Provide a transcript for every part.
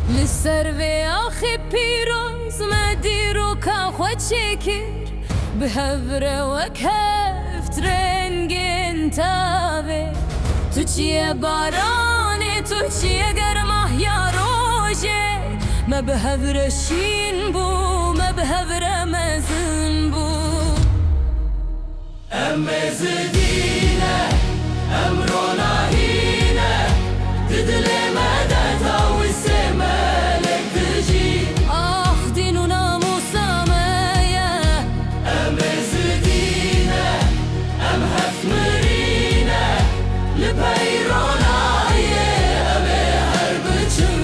للسربي آخي بيروز ما ديرو كان خود شكر بهبرة وكهف ترنجين تابي توچیه بارانه توچیه گرمه یا روژه ما بهبرة شین بو ما بهبرة مزن بو مزدینه امروناهینه ددل مدد هاوسه ملك دجی آخ دین و ناموسامه مزدینه ام هفمرینه لبیرونایه ام هر بچن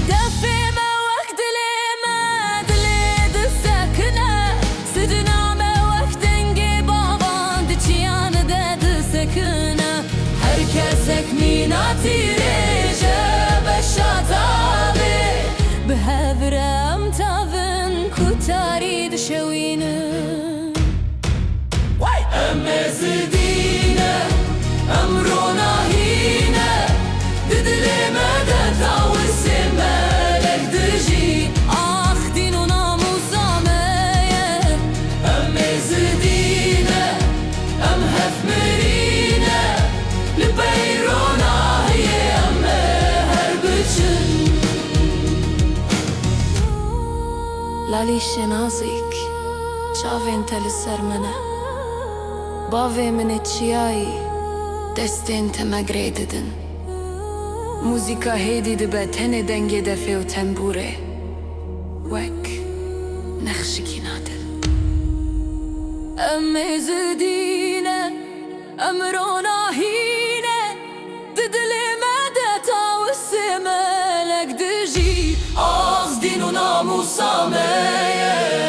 دفه ما وقت دلی ما دلی دسکنه سدنا ما وقت انگی بابان دچیان دسکنه هر کسک میناتی ریجه بشاتابه بهبرم تاون کتاری دشوینه مزدینه امروناهینه ددل مدد هاوسه ملك دجی آخ دین و ناموسامه مزدینه ام هفمرینه لبیرونایه ام هر بچن لالی شنازیک شاوین تل سرمنه باوی من چیایی دستین تمگریددن موزیکا هیدی دبه تن دنگ دفه و تنبوره وک نخشکی نادل ام زدینه امروناهینه ددل مدتا و سملک دجی آز دین و ناموسامه